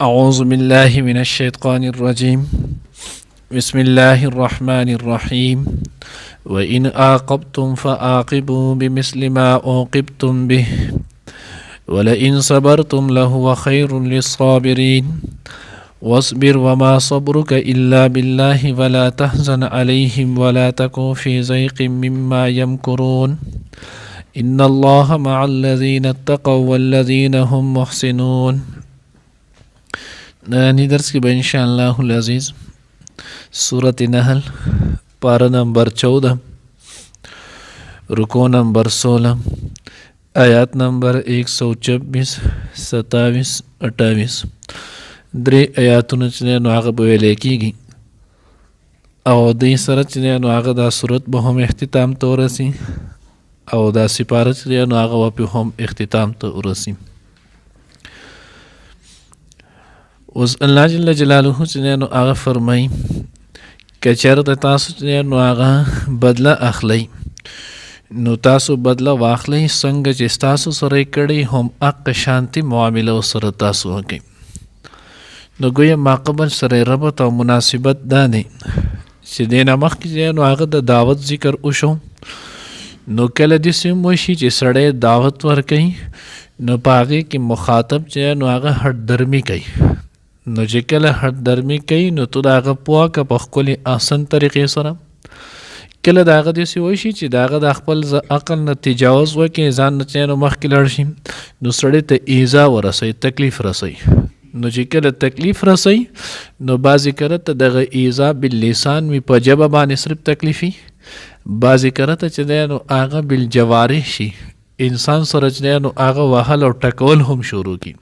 أعوذ بالله من الشيطان الرجيم بسم الله الرحمن الرحيم وإن عاقبتم فعاقبوا بمثل ما عوقبتم به ولئن صبرتم لهو خير للصابرين واصبر وما صبرك إلا بالله ولا تحزن عليهم ولا تكن في ضيق مما يمكرون إن الله مع الذين اتقوا والذين هم محسنون. نانی درس کی با انشاءاللہ العزیز سورة نحل پارہ نمبر 14 رکوع نمبر 16 آیات نمبر 126 27 28 درې آیاتونه چې نو هغه به ویلی کېږي او دې سره چې نو هغه دا صورت به هم اختتام ته ورسي او دا سپاره چې نو هغه به هم اختتام ته ورسي. اوس الله جل جلاله چې نو هغه فرمایي که چېرته تاسو چې نو هغه بدله اخلئ نو تاسو بدله واخلئ څنګه چې ستاسو سره یې کړې هم حق شانتي معامله ورسره تاسو وکړئ. نو ګویا ماقبل سره ربط او مناسبت دا دی چې دې نه مخکې نو هغه د دعوت ذکر وشو نو کله داسې هم وشي چې سړی دعوت ورکوي نو په هغې کې مخاطب چې نو هغه هټ درمي کوي نو چې کله هټ درمي کوي نو ته د هغه پوه که په ښکلې آسن طریقې سره کله د هغه داسې وشي چې د هغه د خپل عقل نه تجاوز وکړي ځان نه چې نو مخکې لاړ شي نو سړی ته ایذا ورسوي تکلیف رسوي نو چې کله تکلیف رسوي نو بعضې کله ته دغه ایذا باللسان وي په ژبه باندې صرف تکلیفي بعضې کله ته چې دی نو هغه بالجوارح شي انسان سره چې دی نو هغه وهل او ټکول هم شروع کړي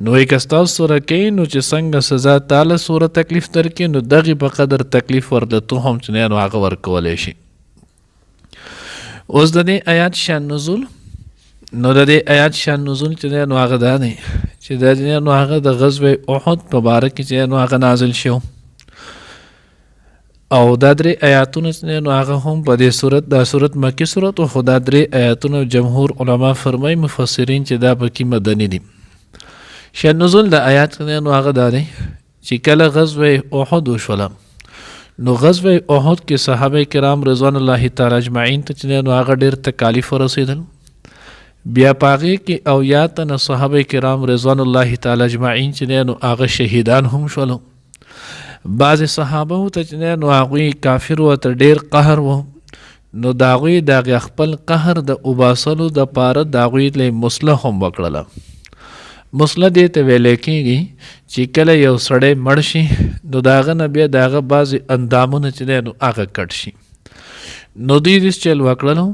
نو یې که ستاسو سره کوي نو چې څنګه سزا تاله سوره تکلیف درکړي نو دغې په قدر تکلیف ورته تو هم چې دی نو هغه ورکولی شي. اوس د دې آیات شان نزول نو د دې آیات شان نزول چې دی نو هغه دا دی چې دا دی نو هغه د غزوه احد په باره کې چې نو هغه نازل شو او دا درې آیاتونه چې نو هغه هم په دې صورت دا صورت مکي صورت او خو دا درې آیاتونه جمهور علما فرمایي مفسرین چې دا پکې مدني دي. شان نزول د آیات نو هغه دا دی چې کله غزوه احد وشوله نو غزوه احد کې صحابه کرام رضوان الله تعالی اجمعین ته چې نو هغه ډېر تکالیف ورسېدل بیا په هغې کې او یا تنه صحابه کرام رضوان الله تعالی اجمعین چې نو هغه شهیدان هم شولو. بعضې صحابه ته چې نو هغوی کافر ورته ډېر قهر و نو د هغوی د هغې خپل قهر د اوباسلو دپاره د هغوی له مسله هم وکړله. مسله دې ته ویلی کېږي چې کله یو سړی مړ شي نو د هغه نه بیا د هغه بعضې اندامونه چې دی نو هغه کټ شي نو دوی دې چل وکړلو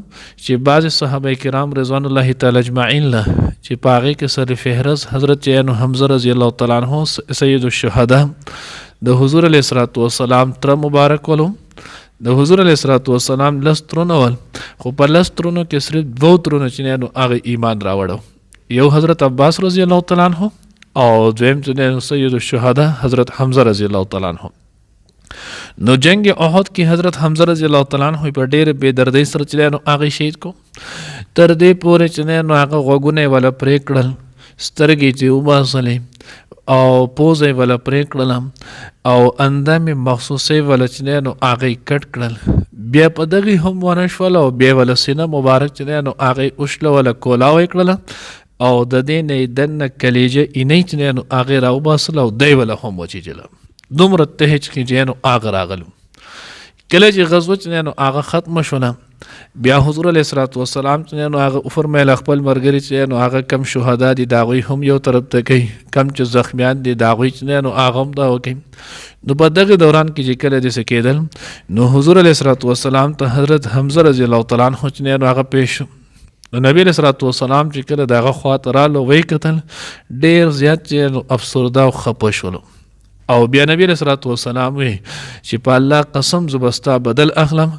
چې بعضې صحابه کرام رضوان الله تعالی اجمعین له چې په هغې کې سر فهرست حضرت حمزه رضی الله تعالی عنه سید الشهدا د حضور علیه الصلاة والسلام تره مبارک ولو د حضور علیه الصلاة والسلام لس ترونه ول خو په لس ترونو کې صرف 2 ترونه چې نو هغه ایمان راوړو یو حضرت عباس رضی الله تعالی عنه او دویم چې سید الشهدا حضرت حمزه رضی الله تعالی عنه. نو جنگ احد کې حضرت حمزه رضی الله تعالی عنه په ډېر بې دردۍ سره چې نو هغه شهید کو تر دې پورې چې نو هغه غوږونه یې وله پرې کړل سترګې چې وباسلې او پوزه یې وله پرې کړله او اندامې مخصوصې وله چې نو هغه یې کټ کړل بیا په دغې هم ونه شوله او بیا وله سینه مبارک چې نو هغه یې اوښله وله کولاو یې کړله او د دې نه یې دننه کلیجه اینۍ چې نو هغې راوباسله او دی وله هم وچیجله دومره تهج کې چې نو هغه راغلو. کله چې غزوه چې نو هغه ختمه شوله بیا حضور علیه الصلاة والسلام چې نو هغه وفرمیل خپل ملګري چې نو هغه کم شهدا دي د هغوی هم یو طرف ته کوي کم چې زخمیان دي د هغوی چې نو هغه هم دا وکوي. نو په دغې دوران کې چې کله داسې کېدل نو حضور علیه الصلاة والسلام ته حضرت حمزه رضی الله تعالی عنه چې نو هغه پیش شو نو نبی علیه الصلاة والسلام چې کله د هغه خواته راغلو ویې کتل ډېر زیات چې نو افسرده او خفه شولو او بیا نبی علیه الصلاة والسلام وی چې په الله قسم زه به ستا بدل اخلم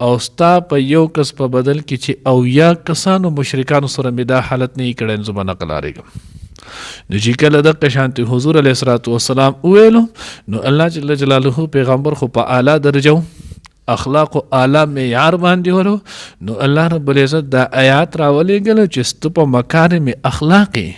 او ستا په یو کس په بدل کې چې اویا کسانو مشرکانو سره مې دا حالت نه یې کړی زه به نه قلاریږم. نو چې کله دغه شانتې حضور علیه الصلاة والسلام وویلو نو الله جل جلاله پیغمبر خو په اعلی درجه اخلاق و اعلی معیار باندې ورو نو الله رب العزت دا آیات راولېږله چې ست په مکارم اخلاقي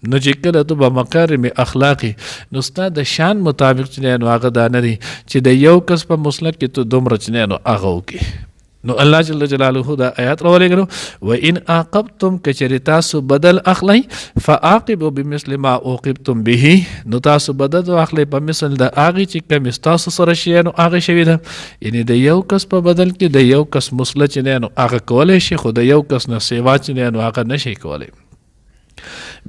نو چې کله ته به مکارم اخلاقي نو ستا د شان مطابق چې نو هغه دا نه دي چې د یو کس په مسلک کې ته دومره چې نو هغه وکړي. نو الله جل جلاله دا آیات راولېږلو و ان عاقبتم کچری تاسو بدل اخلی فعاقبوا بمثل ما عوقبتم به نو تاسو بدل اخلی په مثل د هغې چې کوم تاسو سره شي نو هغه شوي ده. یعنې د یو کس په بدل کې د یو کس مسله چې نو هغه کولی شي خو د یو کس نه سیوا چې نو هغه نشي کولی.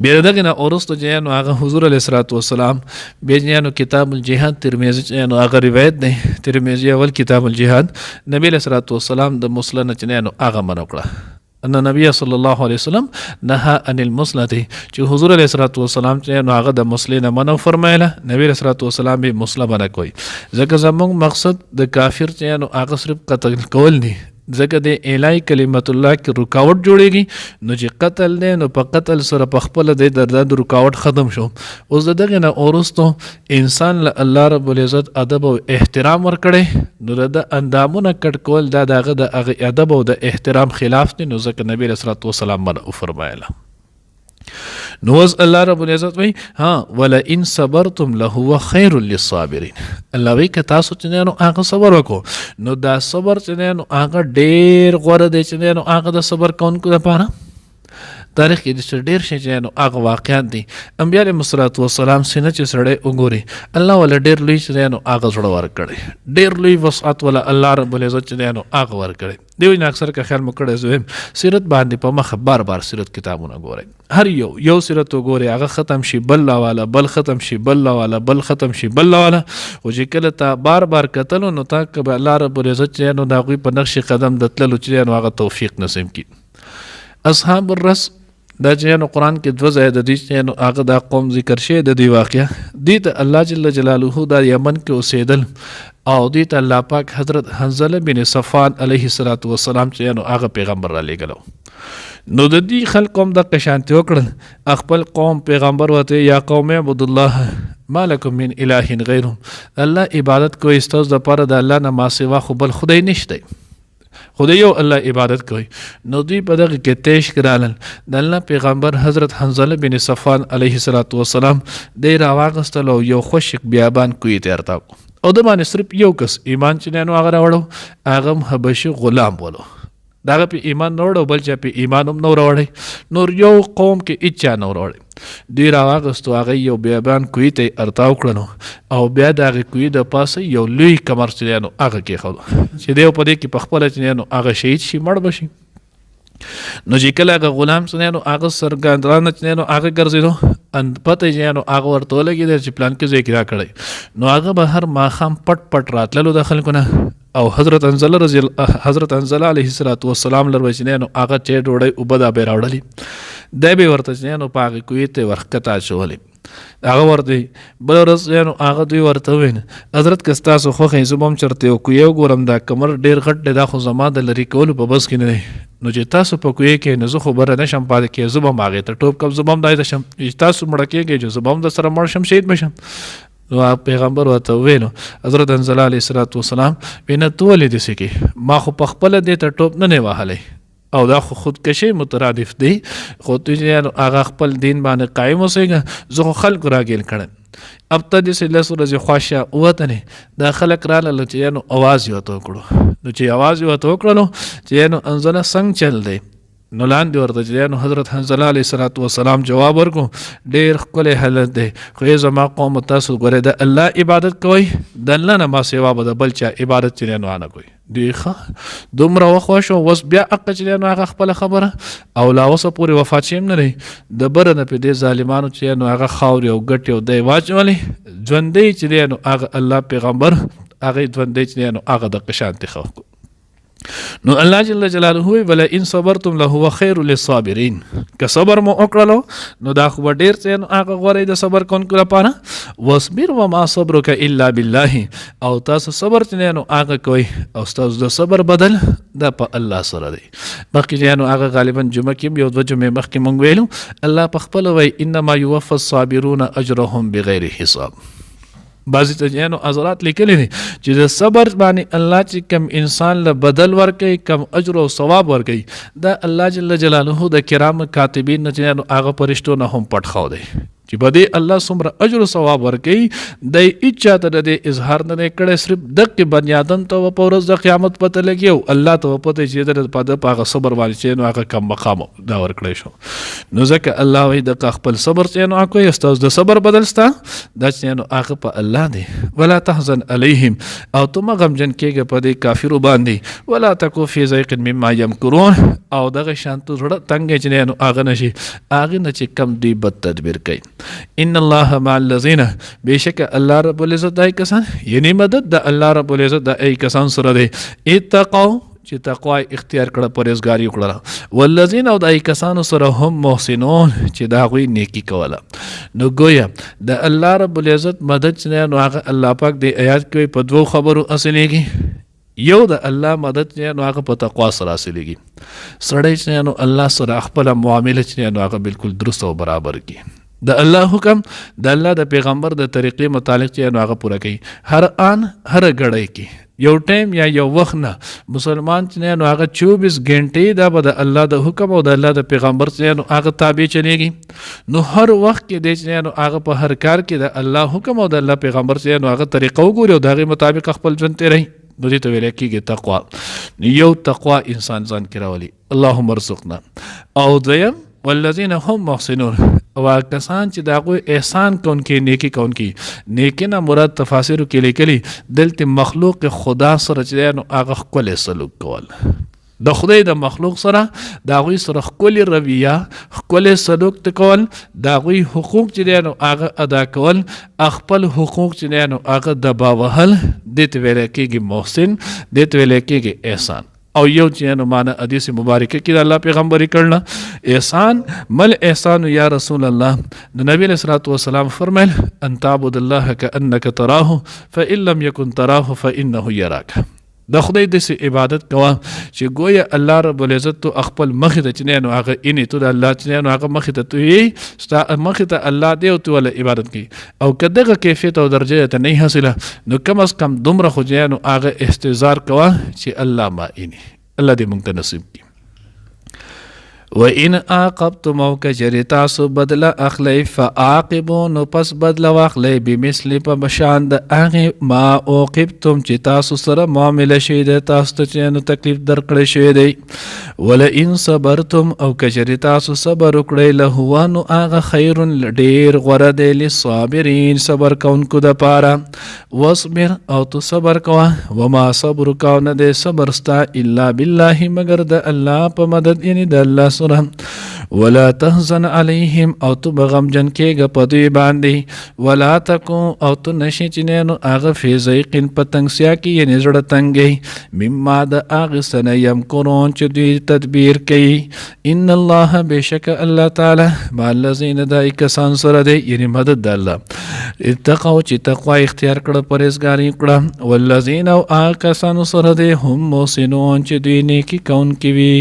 بیا دغه نه اورستو چې نو هغه حضور علیه الصلاۃ والسلام بیا نو کتاب الجهاد ترمذی چې نو هغه روایت دی ترمذی اول کتاب الجهاد نبی علیه الصلاۃ والسلام د مسلنه چې نو هغه منع کړه ان نبی صلی الله علیه وسلم نهى عن المسلة چې حضور علیه الصلاۃ والسلام چې نو هغه د مسلنه منع فرمایله نبی علیه الصلاۃ والسلام به مسله بنا کوي ځکه زموږ مقصد د کافر چې نو هغه صرف قتل کول نه ځکه د الهی کلمت الله کې رکاوټ جوړیږي نو چې قتل دی نو په قتل سره په خپل د رکاوټ ختم شو. اوس دغه نه اورستو انسان له الله رب العزت ادب او احترام ورکړي نو د اندامونه کټ کول دا دغه د ادب او د احترام خلاف دی نو ځکه نبی رسول الله صلی الله علیه وسلم فرمایله. نو الله رب العزت وی ها ولا ان صبرتم لهو خير للصابرين الله وی که تاسو چې نو هغه صبر وکړو نو دا صبر چې نو هغه ډیر غوړه دی چې نو هغه د صبر کوونکو لپاره. تاریخ کې د ډیر شي چې نو هغه واقعات دي انبیاء علیهم الصلوات والسلام سینه چې سړی وګوري الله ولا ډیر لوی چې نو هغه زړه ورکړي ډیر لوی وسعت ولا الله رب العزت چې نو هغه ورکړي. دیو نه اکثر که خیال مکړه زویم سیرت باندې په مخ بار سیرت کتابونه ګورئ هر یو سیرت وګورئ هغه ختم شي بل والا بل ختم شي بل والا بل ختم شي بل والا او چې کله تا بار کتلو نو تا که الله رب العزت چې نو دا غوي په نقش قدم د تللو چې نو هغه توفیق نصیب کړي. اصحاب الرس دا چې نو قرآن کې دوه ځای د دې چې نو هغه دا قوم ذکر شوی د دې واقعه دې ته الله جل جلاله دا یمن کې اوسېدل او دې ته الله پاک حضرت حنظله بن صفوان علیه السلام چې نو هغه پیغمبر را لېږلو. نو د دې خلق هم د قشانتي وکړل خپل قوم پیغمبر وته یا قوم عبد الله ما لكم من اله غیره الله عبادت کوئ استاذ د پاره د الله نه ما سوا خو بل خدای نشته خدای یو الله عبادت کوي. نو دوی په دغه کې تیش کړل د الله پیغمبر حضرت حنظله بن صفوان علیه السلام د راواغستلو یو خوشک بیابان کوی تیرتا او د باندې صرف یو کس ایمان چې نو هغه راوړو هغه حبشي غلام بولو داغه په ایمان نه وړو بل چې په ایمان هم نه وړي نور یو قوم کې اچا نه وړي دی راغستو هغه یو بیابان کوی ته ارتاو کړنو او بیا دغه کوی د پاسه یو لوی کمرچلانو هغه کې خو چې دیو په دې کې په خپل چې نو هغه شهید شي مړ بشي. نو چې کله هغه غلام څنګه نو هغه سرګندران چې نو هغه ګرځیدو ان پته چې نو هغه ورته لګي چې پلان کې ځای کې را کړی نو هغه به هر ماخام پټ راتللو د خلکو نه او حضرت انزله علیه السلام لروي نو هغه چې ډوړی وبدا به راوړلی دی به ورته نو پاغه کوی ته ورکتا شولې هغه ورته بل ورځ نو هغه دوی ورته وین حضرت کستاسو خو خې زبم چرته او کوی ګورم دا کمر ډیر غټ دی دا خو زما د لری کول په بس کې نه نو چې تاسو په کوی کې نه زه خبره نشم پاتې کې زبم هغه ته ټوپ کم زبم دای شم تاسو مړ کېږي چې زبم د سره مړ شم شهید بشم. نو پیغمبر ورته وینو حضرت انزل علیه السلام وینه تولې دي سکی ما خو په خپل دې ته ټوپ نه وهلې او دا خو خودکشي مترادف دی خو ته هغه خپل دین باندې قائم اوسېږه زه خو خلق راګل کړم اب ته دې سله سورې خوښه وته نه دا خلق را لاله چې نو आवाज یو تو کړو نو چې आवाज یو تو کړو چې نو انزل څنګه چل دی نو لاندې ورته چې نو حضرت حنظله علیه السلام جواب ورکو ډیر ښکلی حالت دی خو زما قوم تاسو ګورئ د الله عبادت کوئ د الله نه ما سوا به د بل چا عبادت چې نو نه کوئ دی ښه دومره وخوا شو اوس بیا حق چې نو هغه خپله خبره او لا اوسه پورې وفات شي هم نه دی د بره نه په دې ظالمانو چې نو هغه خاورې او ګټې او دی واچولې ژوندی چې دی نو هغه الله پیغمبر هغه ژوندی چې نو هغه د قشانتي خو نو الله جل جلاله ولا ان صبرتم لهو خير للصابرين که صبر مو وکړلو نو دا خو ډیر څه نو هغه غوړې د صبر کوونکو لپاره واصبر وما صبرك الا بالله او تاسو صبر چې نو هغه کوي او تاسو د صبر بدل د په الله سره دی. باقي نو هغه غالبا جمعه کې یو د جمعه مخکې مونږ ویلو الله په خپل وای انما يوفى الصابرون اجرهم بغیر حساب بعضی تجانو حضرات لیکلی دي چې د صبر باندې الله چې کم انسان له بدل ورکوي کم اجر او ثواب ورکوي دا الله جل جلاله د کرام کاتبین نه چې هغه فرشتو نه هم پټ خو دی چې په دې الله څومره اجر او ثواب ورکوي د هیڅ چاته د دې اظهار نه کړی صرف دغه بني آدم ته په ورځ د قیامت پته لګي او الله ته پته چې د په هغه صبر باندې چې نو هغه کم مقام دا ورکړی شو نو ځکه الله وایي د خپل صبر چې نو کوي استاد د صبر بدل ستا دا چې نو هغه په الله دی ولا تحزن علیهم او ته غمجن کېږه په دې کافرو باندې ولا تکو فی ضیق مما یمکرون او دغه شانت زړه تنګ چې نو هغه نشي هغه نه چې کم دی بد تدبیر کوي ان الله مع الذين بشک الله رب العزت دای کسان یعنی مدد د الله رب العزت د ای کسان سره دی اتقوا چې تقوا اختیار کړه پرهیزګاری وکړه والذین او د ای کسانو سره هم محسنون چې دا غوي نیکی کوله نو گویا د الله رب العزت مدد چې نو هغه الله پاک دی آیات کوي په دوه خبرو اصلېږي یو د الله مدد چې نو هغه په تقوا سره اصلېږي سړی چې نو الله سره خپل معامله چې نو هغه بالکل درست او برابر کی د الله حکم د الله د پیغمبر د طریقې متعلق چې نو هغه پوره کوي هر آن هر غړی کې یو ټایم یا یو وخت نه مسلمان چې نو هغه 24 غنټې دا به د الله د حکم او د الله د پیغمبر چې نو هغه تابع چلیږي نو هر وخت کې د چې نو هغه په هر کار کې د الله حکم او د الله پیغمبر چې نو هغه طریقه وګوري او دغه مطابق خپل ژوند تیري نو دې ته ویل کېږي تقوا یو تقوا انسان ځان کې راولي اللهم ارزقنا او دویم والذین هم محسنون او کسان چې دا غوي احسان کوونکي نیکی کوونکي نیکی نه مراد تفاسیر کې لیکلي دلته مخلوق خدا سره چې نو هغه خپل سلوک کول د خدای د مخلوق سره دا غوي سره خپل رویه خپل سلوک کول دا غوي حقوق چې نو هغه ادا کول خپل حقوق چې نو هغه دبا وهل دته ویل کېږي محسن دته ویل کېږي احسان او یو چې نو معنا حدیث مبارکه کې الله پیغمبري کړل احسان مل احسان یا رسول الله د نبی صلی الله علیه وسلم فرمایل ان تعبد الله كانك تراه فان لم يكن تراه فانه يراك د خدای د عبادت کوا چې گویا الله رب العزت تو خپل مخ ته چنه نو هغه اني تو د الله چنه نو هغه مخ ته تو ستا مخ ته الله دی او تو ول عبادت کی او کداغه کیفیت او درجه ته نه حاصله نو کم از کم دومره خو جانو هغه استهزار کوا چې الله ما اني الله دې مونږ ته نصیب کی وَإِنْ عَاقَبْتُمْ او کجری تاسو بدل اخلی فعاقبو نو پس بدل واخلی بمثل په بشان د هغه ما عوقبتم چې تاسو سره معامله شوی د تاسو ته چې نو تکلیف درکړی شوی دی ولئن صبرتم او کجری تاسو صبر وکړئ له هو نو هغه خیر ډیر غوره دی للصابرین صبر کوونکو د پاره واصبر او تو صبر کوه وما صبر کو نه دی صبر ستا الا بالله مگر د الله په مدد یعنی د الله ولا تحزن عليهم او تو بغم جن کېږه په دوی باندې ولا تکو او تو نشي چې نو هغه فی ضیق پتنګسیا کې یعنې زړه تنګي مما د هغه څه نه یمکرون چې دوی تدبیر کوي ان الله بشک الله تعالی مع الذین دای کسان سره دی یعنې مدد د الله اتقوا چې تقوا اختیار کړه پرهیزګاري کړه والذین او هغه کسانو سره دی هم محسنون چې دوی نیکي کوونکي وي